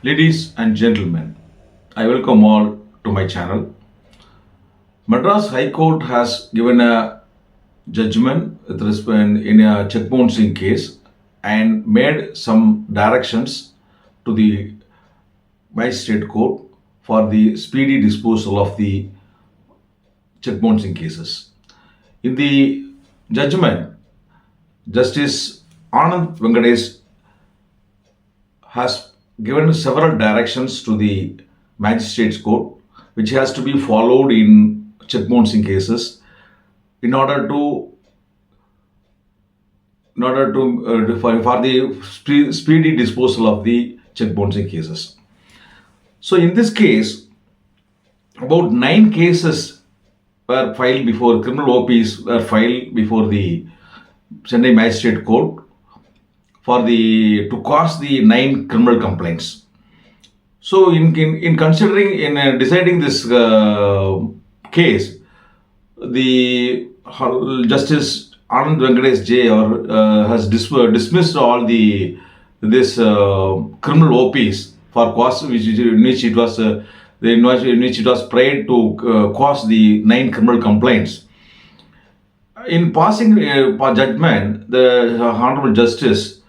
Ladies and gentlemen, I welcome all to my channel. Madras High Court has given a judgment with respect in a check bouncing case and made some directions to the magistrate court for the speedy disposal of the check bouncing cases. In the judgment, Justice Anand Venkatesh has given several directions to the magistrate's court, which has to be followed in check bouncing cases in order to for the speedy disposal of the check bouncing cases. So in this case, about 9 cases were filed before criminal OPs were filed before the Chennai Magistrate Court for the to cause the 9 criminal complaints. So in considering deciding this case, the Justice Anand Venkatesh J has dismissed all this criminal OPs for cause in which it was prayed to cause the 9 criminal complaints. In passing judgment, the Honorable Justice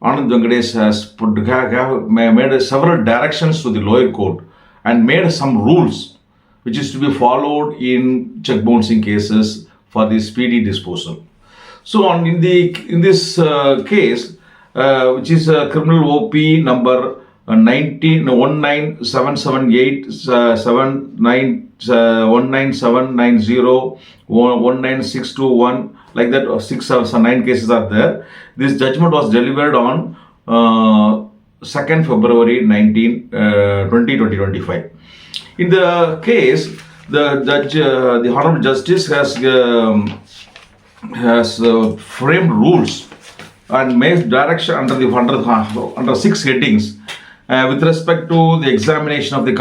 Anand Venkatesh has made several directions to the lower court and made some rules which is to be followed in check bouncing cases for the speedy disposal. So in this case, which is criminal OP number 19778 19790 19621, like that, 6 or 9 cases are there. This judgment was delivered on 2nd February 2025. In the case, the judge, the Honorable Justice has framed rules and made direction under 6 headings with respect to the examination of the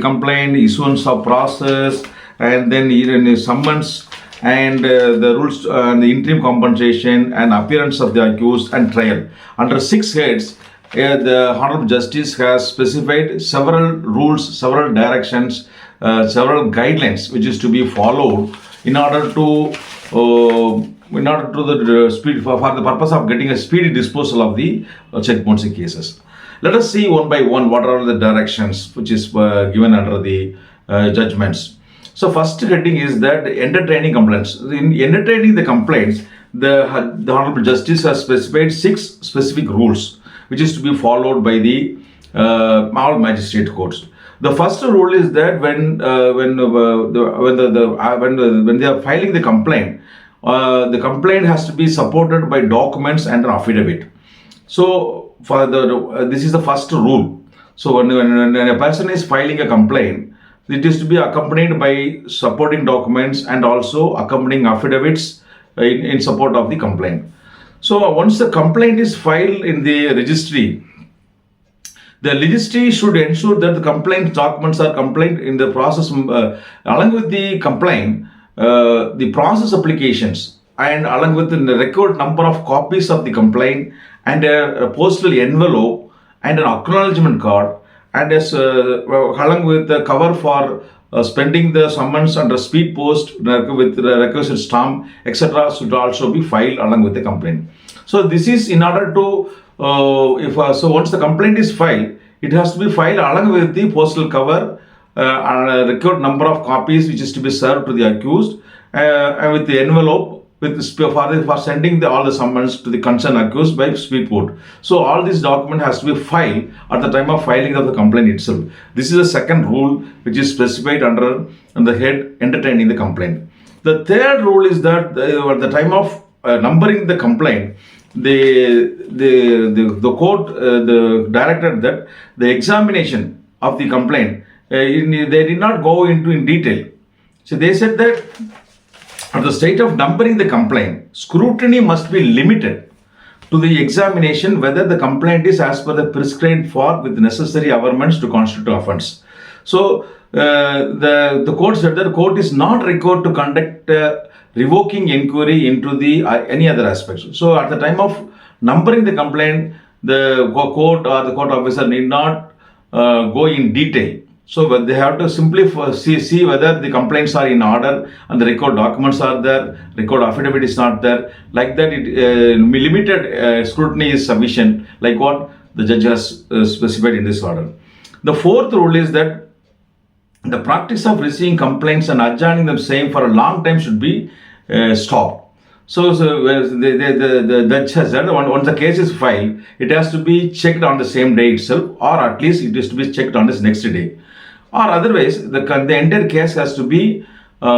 complaint, issuance of process, and then even summons, and the rules and the interim compensation and appearance of the accused and trial. Under 6 heads, the Honorable Justice has specified several rules, several directions, several guidelines which is to be followed in order to for the purpose of getting a speedy disposal of the check bouncing cases. Let us see one by one what are the directions which is given under the judgments. So first heading is that entertaining complaints. In entertaining the complaints, the Honorable Justice has specified 6 specific rules which is to be followed by the all magistrate courts. The first rule is that when they are filing the complaint has to be supported by documents and an affidavit. So this is the first rule. So when a person is filing a complaint, it is to be accompanied by supporting documents and also accompanying affidavits in support of the complaint. So once the complaint is filed in the registry, the registry should ensure that the complaint documents are complaint in the process along with the complaint, the process applications, and along with the record number of copies of the complaint and a postal envelope and an acknowledgement card, and along with the cover for spending the summons under speed post with the requisite stamp, etc., should also be filed along with the complaint. So this is in order to so once the complaint is filed, it has to be filed along with the postal cover and a record number of copies which is to be served to the accused, and with the envelope for sending all the summons to the concerned accused by speed post. So all this document has to be filed at the time of filing of the complaint itself. This is the second rule which is specified under the head entertaining the complaint. The third rule is that at the time of numbering the complaint, the court directed that the examination of the complaint, they did not go into in detail. So they said that at the stage of numbering the complaint, scrutiny must be limited to the examination whether the complaint is as per the prescribed for with necessary averments to constitute offence. So the court said that the court is not required to conduct revoking inquiry into the any other aspects. So at the time of numbering the complaint, the court or the court officer need not go in detail. So they have to simply see whether the complaints are in order and the record documents are there, record affidavit is not there. Like that, limited scrutiny is sufficient, like what the judge has specified in this order. The fourth rule is that the practice of receiving complaints and adjourning them same for a long time should be stopped. So the judge has said once the case is filed, it has to be checked on the same day itself, or at least it is to be checked on this next day. Or otherwise, the entire case has to be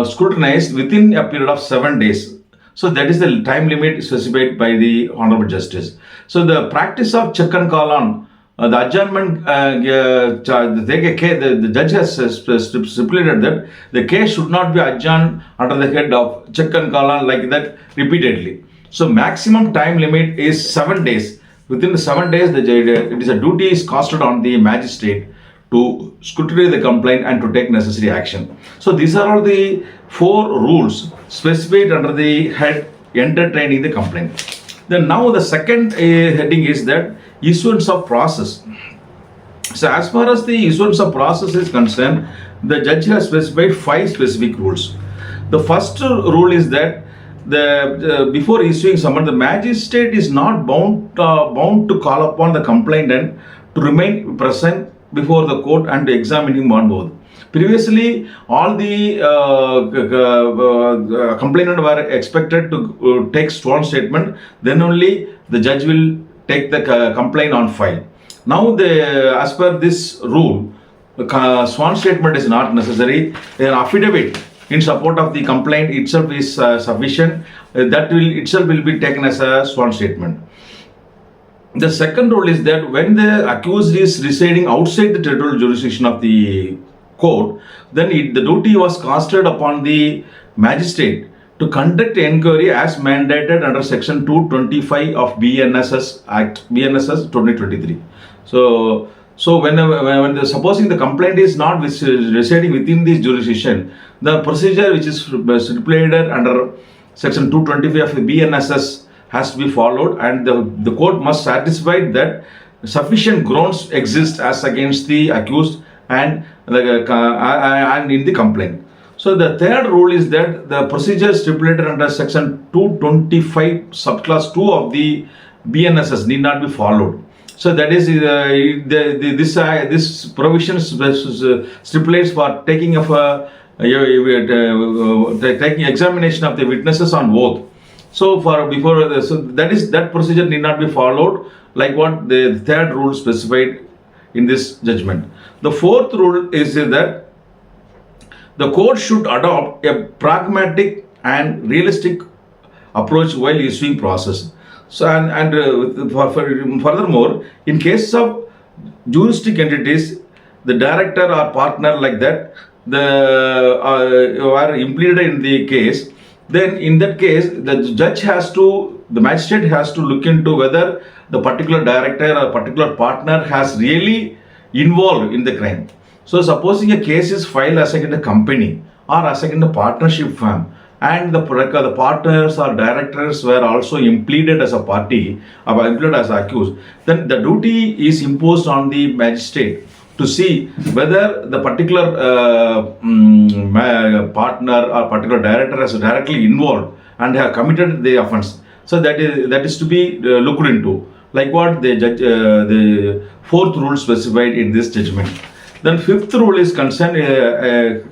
scrutinized within a period of 7 days. So that is the time limit specified by the Honorable Justice. So the practice of check and call on the adjournment, the judge has stipulated that the case should not be adjourned under the head of check and call on like that repeatedly. So maximum time limit is 7 days. Within the 7 days, it is a duty is costed on the magistrate to scrutinize the complaint and to take necessary action. So these are all the 4 rules specified under the head entertaining the complaint. Then now the second heading is that issuance of process. So as far as the issuance of process is concerned, the judge has specified 5 specific rules. The first rule is that before issuing summons, the magistrate is not bound to call upon the complainant to remain present before the court and to examine him on oath. Previously, all the complainant were expected to take sworn statement. Then only the judge will take the complaint on file. Now, as per this rule, sworn statement is not necessary. An affidavit in support of the complaint itself is sufficient. That will be taken as a sworn statement. The second rule is that when the accused is residing outside the territorial jurisdiction of the court, then the duty was casted upon the magistrate to conduct inquiry as mandated under section 225 of BNSS Act, BNSS 2023. So when supposing the complaint is not residing within this jurisdiction, the procedure which is stipulated under section 225 of BNSS has to be followed, and the court must satisfy that sufficient grounds exist as against the accused and in the complaint. So the third rule is that the procedure stipulated under section 225 subclass 2 of the BNSS need not be followed. So that is this provision stipulates for taking examination of the witnesses on oath. So that procedure need not be followed, like what the third rule specified in this judgment. The fourth rule is that the court should adopt a pragmatic and realistic approach while issuing process. So furthermore, in cases of juristic entities, the director or partner like that, are implicated in the case, then in that case, the magistrate has to look into whether the particular director or particular partner has really involved in the crime. So supposing a case is filed as against a company or as against a partnership firm, and the partners or directors were also impleaded as a party or impleaded as accused, then the duty is imposed on the magistrate to see whether the particular partner or particular director is directly involved and have committed the offence. So that is to be looked into, like what the fourth rule specified in this judgment. Then fifth rule is concerned. It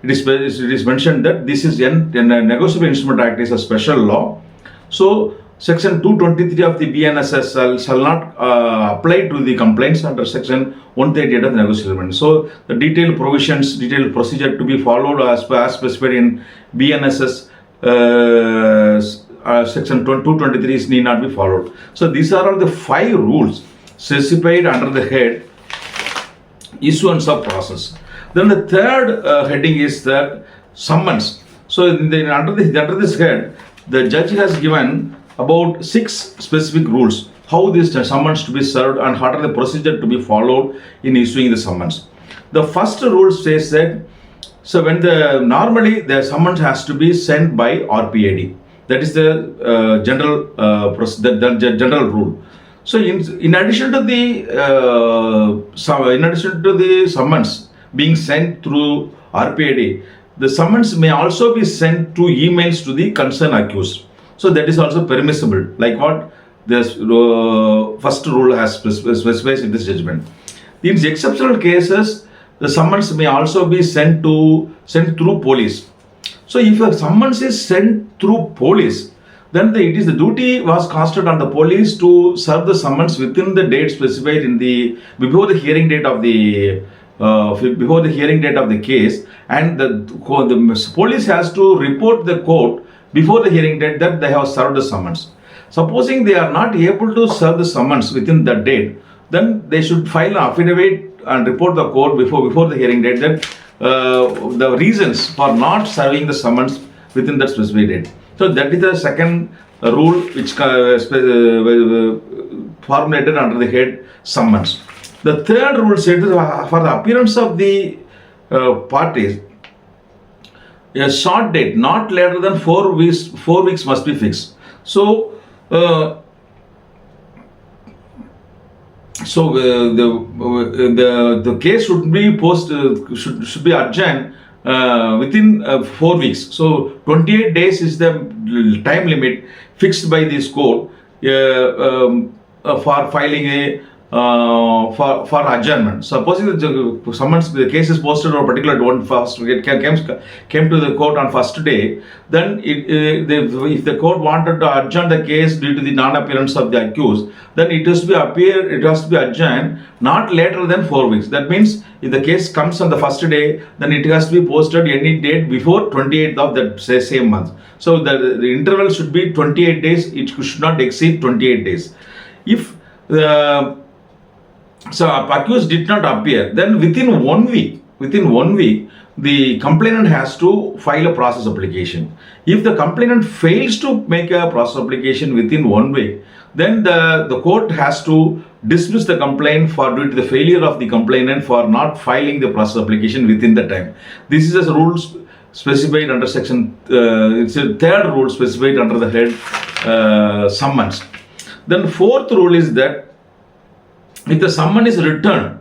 is mentioned that this is a Negotiable Instrument Act is a special law. So section 223 of the BNSS shall not apply to the complaints under section 138 of the Negotiable Instrument. So the detailed provisions, detailed procedure to be followed as specified in BNSS section 223 need not be followed. So these are all the 5 rules specified under the head issuance of process. Then the third heading is that summons. So under this head, the judge has given about 6 specific rules how this summons to be served and what are the procedure to be followed in issuing the summons. The first rule says that normally the summons has to be sent by RPAD. That is the the general rule. So in addition to the summons being sent through RPID, the summons may also be sent through emails to the concerned accused. So that is also permissible, like what the first rule has specified in this judgment. In exceptional cases, the summons may also be sent through police. So if a summons is sent through police, then it is the duty was casted on the police to serve the summons within the date specified before the hearing date of the case, and the police has to report the court before the hearing date that they have served the summons. Supposing they are not able to serve the summons within that date, then they should file an affidavit and report the court before the hearing date that the reasons for not serving the summons within that specific date. So that is the second rule which formulated under the head summons. The third rule said for the appearance of the parties, a short date, not later than 4 weeks. 4 weeks must be fixed. So the case should be should be adjourned within 4 weeks. So 28 days is the time limit fixed by this court for filing a for adjournment. Supposing the case is posted on a particular came to the court on first day, then if the court wanted to adjourn the case due to the non-appearance of the accused, then it has to be adjourned not later than 4 weeks. That means if the case comes on the first day, then it has to be posted any date before 28th of that same month. So the interval should be 28 days. It should not exceed 28 days. If accused did not appear, then within 1 week, the complainant has to file a process application. If the complainant fails to make a process application within 1 week, then the court has to dismiss the complaint due to the failure of the complainant for not filing the process application within the time. This is a rule specified under section. It's a third rule specified under the head summons. Then fourth rule is that if the summons is returned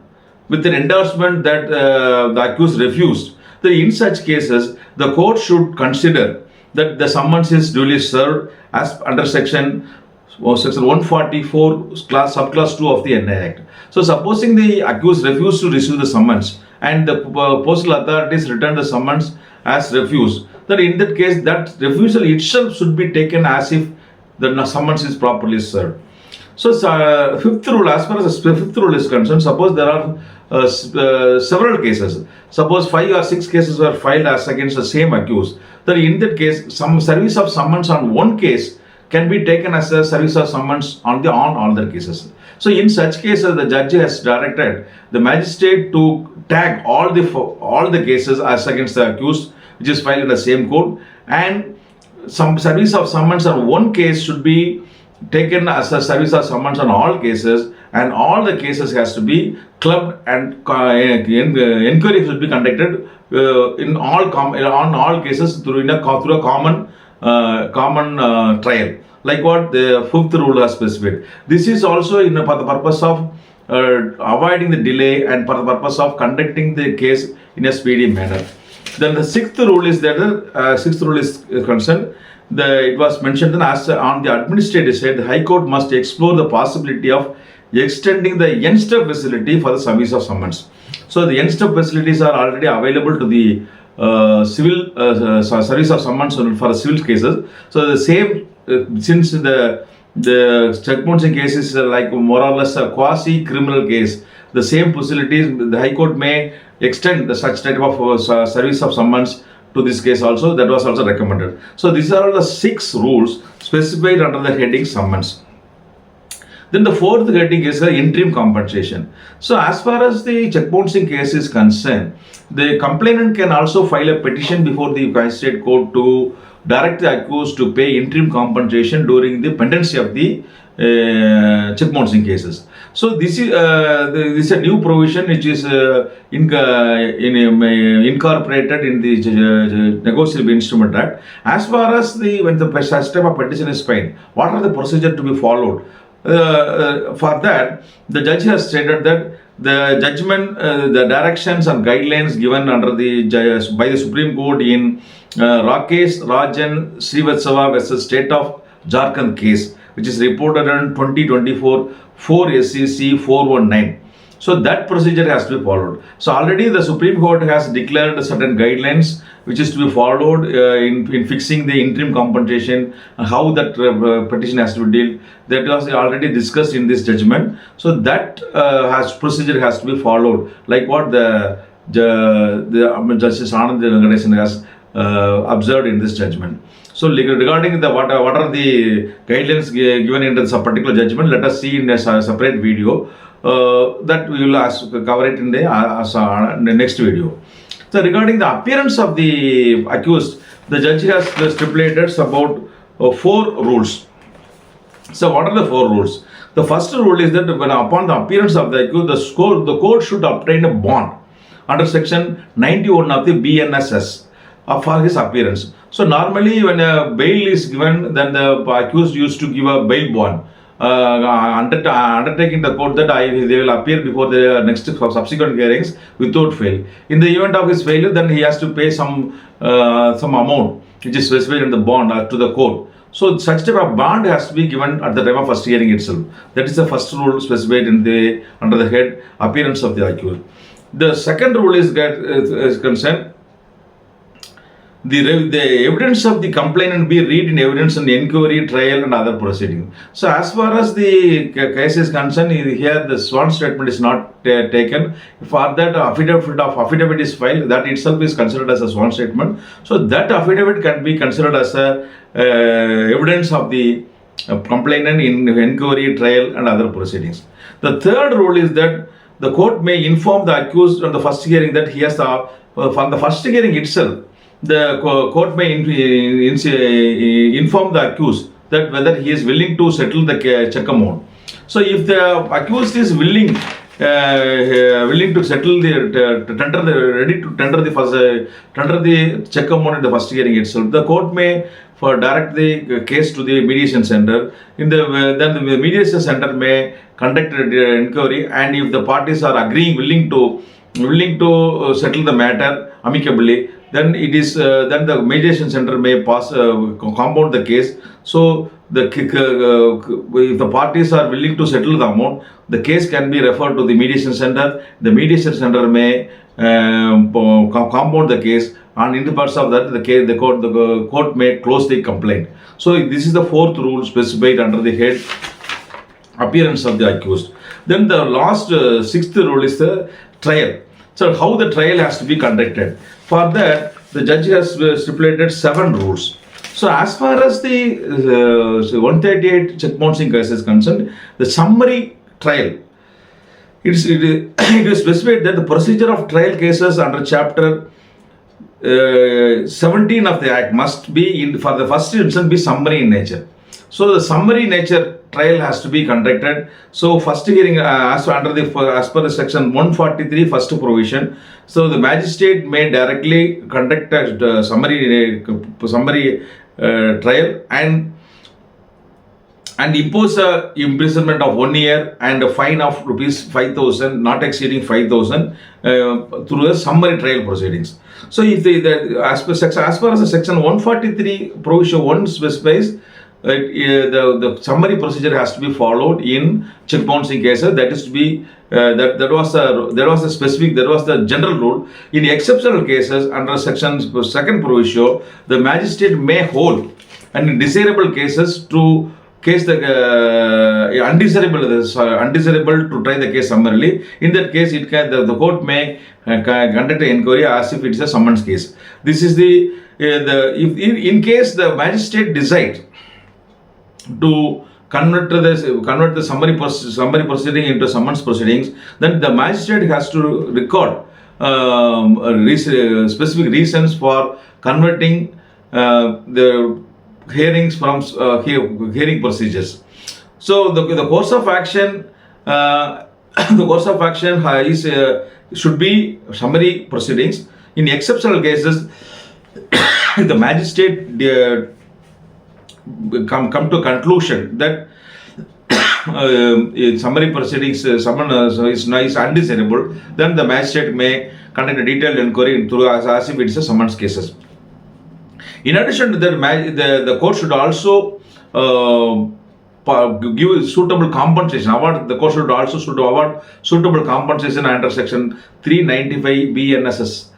with an endorsement that the accused refused, then in such cases, the court should consider that the summons is duly served as under section 144 subclass 2 of the NI Act. So supposing the accused refused to receive the summons and the postal authorities return the summons as refused, then in that case, that refusal itself should be taken as if the summons is properly served. So fifth rule, as far as the fifth rule is concerned, suppose there are several cases. Suppose 5 or 6 cases were filed as against the same accused. Then in that case, some service of summons on one case can be taken as a service of summons on all the cases. So in such cases, the judge has directed the magistrate to tag all the cases as against the accused, which is filed in the same court, and some service of summons on one case should be taken as a service of summons on all cases, and all the cases has to be clubbed and inquiry should be conducted on all cases through a common trial, like what the fifth rule has specified. This is also for the purpose of avoiding the delay and for the purpose of conducting the case in a speedy manner. Then the sixth rule is concerned. It was mentioned that as on the administrative side, the High Court must explore the possibility of extending the N-step facility for the service of summons. So the N-step facilities are already available to the civil service of summons for civil cases. So the same, since the checkpointing case is like more or less a quasi-criminal case, the same facilities, the High Court may extend such type of service of summons to this case also. That was also recommended. So these are all the 6 rules specified under the heading summons. Then the fourth heading is the interim compensation. So as far as the checkbouncing case is concerned, the complainant can also file a petition before the magistrate court to direct the accused to pay interim compensation during the pendency of the check bouncing cases. So this is a new provision which is incorporated in the Negotiable Instrument Act. As far as when the system of petition is filed, what are the procedure to be followed? For that, the judge has stated that the judgment, the directions and guidelines given by the Supreme Court in Rakesh Rajan Srivatsava vs. State of Jharkhand case, which is reported in 2024 4 SEC 419. So that procedure has to be followed. So already the Supreme Court has declared certain guidelines which is to be followed in fixing the interim compensation, how that petition has to be dealt. That was already discussed in this judgment. So that procedure has to be followed, like what the Justice Anand Venkatesan has observed in this judgment. So regarding the what are the guidelines given in this particular judgment, let us see in a separate video. That we will cover it in the next video. So regarding the appearance of the accused, the judge has stipulated about 4 rules. So what are the 4 rules? The first rule is that when upon the appearance of the accused, the court should obtain a bond under section 91 of the BNSS for his appearance. So normally when a bail is given, then the accused used to give a bail bond. Undertaking the court that they will appear before the next subsequent hearings without fail. In the event of his failure, then he has to pay some amount which is specified in the bond to the court. So such type of bond has to be given at the time of first hearing itself. That is the first rule specified in under the head appearance of the accused. The second rule is concerned. The evidence of the complainant be read in evidence in inquiry, trial and other proceedings. So as far as the case is concerned, here the sworn statement is not taken. For that affidavit is filed, that itself is considered as a sworn statement. So that affidavit can be considered as a evidence of the complainant in inquiry, trial and other proceedings. The third rule is that the court may inform the accused on the first hearing that he has from the first hearing itself. The court may inform the accused that whether he is willing to settle the check amount. So if the accused is willing to settle ready to tender the check amount in the first hearing itself, the court may direct the case to the mediation center. Then the mediation center may conduct an inquiry, and if the parties are willing to settle the matter amicably, then then the mediation center may compound the case. So if the parties are willing to settle the amount, the case can be referred to the mediation center. The mediation center may compound the case, and in the purpose of that, the court may close the complaint. So this is the fourth rule specified under the head appearance of the accused. Then the last sixth rule is the trial. So how the trial has to be conducted. For that, the judge has stipulated 7 rules. So as far as the 138 check bouncing case is concerned, the summary trial, it is specified that the procedure of trial cases under chapter 17 of the Act must be, for the first instance, be summary in nature. So the summary nature trial has to be conducted. So first hearing as per the section 143 first provision. So the magistrate may directly conduct a summary trial and impose a imprisonment of 1 year and a fine of ₹5,000 not exceeding 5,000 through a summary trial proceedings. So if as far as the section 143 provision 1 specifies, the summary procedure has to be followed in check bouncing cases. That is to be that was the general rule. In exceptional cases under section 2nd provision, the magistrate may hold, and in desirable cases to case the undesirable to try the case summarily. In that case, the court may conduct an inquiry as if it is a summons case. This is if in case the magistrate decide to convert the summary proceeding into summons proceedings, then the magistrate has to record specific reasons for converting the hearings from hearing procedures. So the course of action, the course of action is should be summary proceedings. In exceptional cases, the magistrate come to conclusion that in summary proceedings someone is undesirable, then the magistrate may conduct a detailed inquiry through as if it's a summons cases. In addition to that, the court should also give suitable compensation. The court should also award suitable compensation under section 395 BNSS.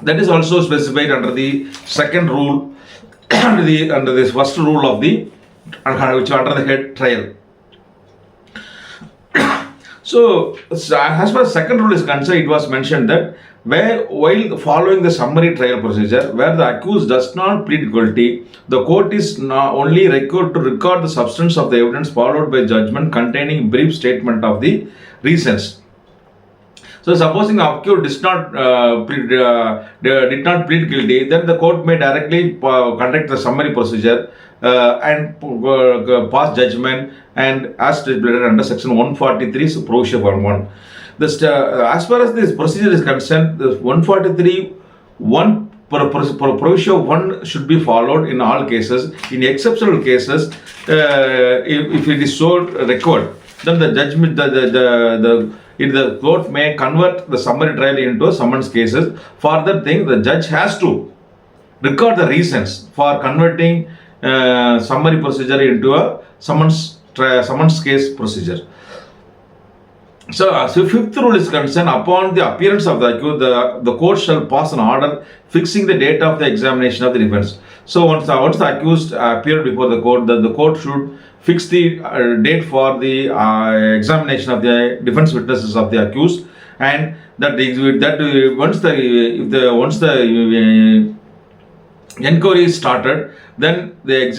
That is also specified under the second rule, under this first rule of the which under the head trial. So, as far as second rule is concerned, it was mentioned that while following the summary trial procedure, where the accused does not plead guilty, the court is only required to record the substance of the evidence followed by judgment containing brief statement of the reasons. So, supposing the accused did not plead guilty, then the court may directly conduct the summary procedure and pass judgment, and as stipulated under section 143 provision 1. As far as this procedure is concerned, the 143 provision 1 should be followed in all cases. In exceptional cases, if it is so required, then the judgment the court may convert the summary trial into a summons cases. For that thing, the judge has to record the reasons for converting summary procedure into a summons case procedure. So, fifth rule is concerned, upon the appearance of the accused, the court shall pass an order fixing the date of the examination of the defense. So, once the accused appeared before the court, the court should fix the date for the examination of the defense witnesses of the accused, and once the inquiry is started, then it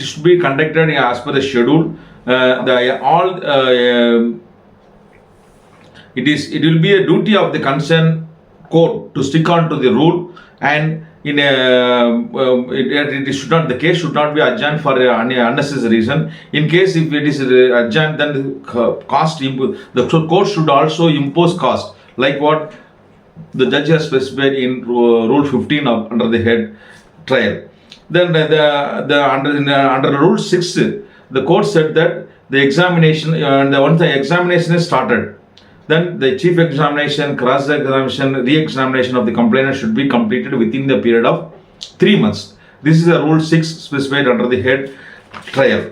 should be conducted as per the schedule. It will be a duty of the concerned court to stick on to the rule, and the case should not be adjourned for any unnecessary reason. In case if it is adjourned, then the court should also impose cost, like what the judge has specified in Rule 15 under the head trial. Then under Rule 6, the court said that the examination, once the examination is started, then the chief examination, cross-examination, re-examination of the complainant should be completed within the period of 3 months. This is the Rule 6 specified under the head trial.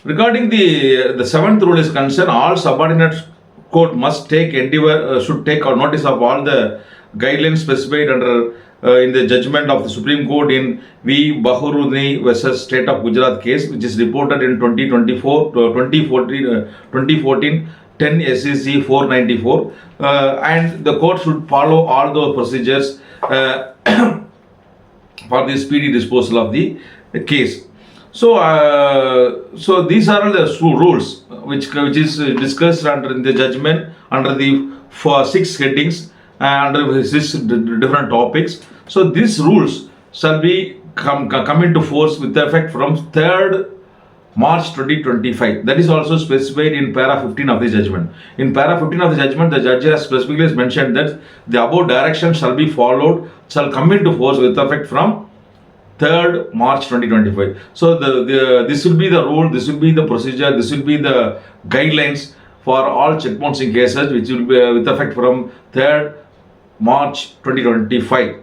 Regarding the seventh rule is concerned, all subordinate court must should take notice of all the guidelines specified under in the judgment of the Supreme Court in V. Bahuruni vs. State of Gujarat case, which is reported in 2014 10 SEC 494, and the court should follow all those procedures for the speedy disposal of the case. So these are all the rules which is discussed under the judgment under the 6 headings under 6 different topics. So these rules shall be come into force with effect from 3rd March 2025. That is also specified in para 15 of the judgment. In para 15 of the judgment, the judge has specifically mentioned that the above direction shall be followed, shall come into force with effect from 3rd March 2025. So this will be the rule, this will be the procedure, this will be the guidelines for all checkbouncing cases, which will be with effect from 3rd March 2025.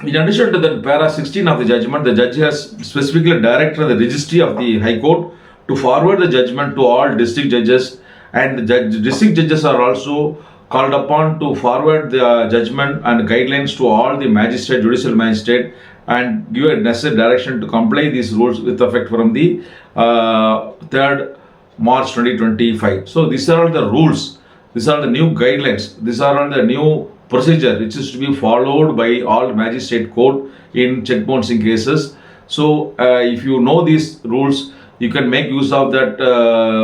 In addition to that, para 16 of the judgment, the judge has specifically directed the registry of the High Court to forward the judgment to all district judges, and the district judges are also called upon to forward the judgment and guidelines to all the magistrate, judicial magistrate, and give a necessary direction to comply these rules with effect from the 3rd March 2025. So these are all the rules, these are the new guidelines, these are all the new procedure which is to be followed by all magistrate court in checkbouncing cases. So if you know these rules, you can make use of that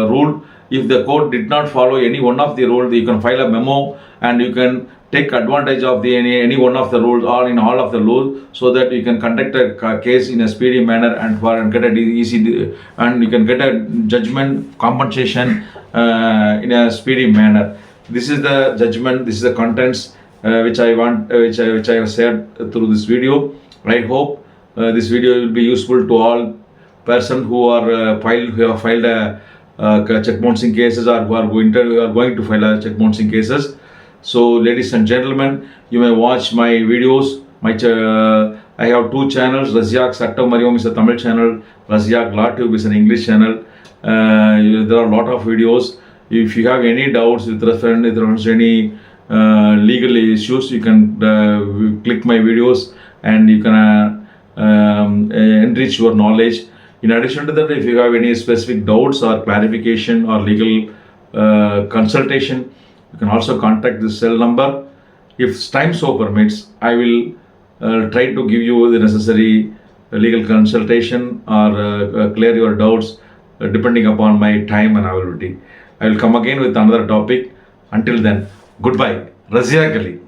rule. If the court did not follow any one of the rules, you can file a memo and you can take advantage of the any one of the rules or in all of the rules, so that you can conduct a case in a speedy manner and get a easy and you can get a judgment compensation in a speedy manner. This is the judgment. This is the contents which I want, which I have shared through this video. I hope this video will be useful to all persons who have filed a check bouncing cases, or who are going to file a check bouncing cases. So, ladies and gentlemen, you may watch my videos. I have two channels. Razyak Sattam Mariam is a Tamil channel. Razyak Law Tube is an English channel. There are a lot of videos. If you have any doubts with reference to any legal issues, you can click my videos and you can enrich your knowledge. In addition to that, if you have any specific doubts or clarification or legal consultation, you can also contact this cell number. If time so permits, I will try to give you the necessary legal consultation or clear your doubts depending upon my time and availability. I will come again with another topic. Until then, goodbye. Razia Kali.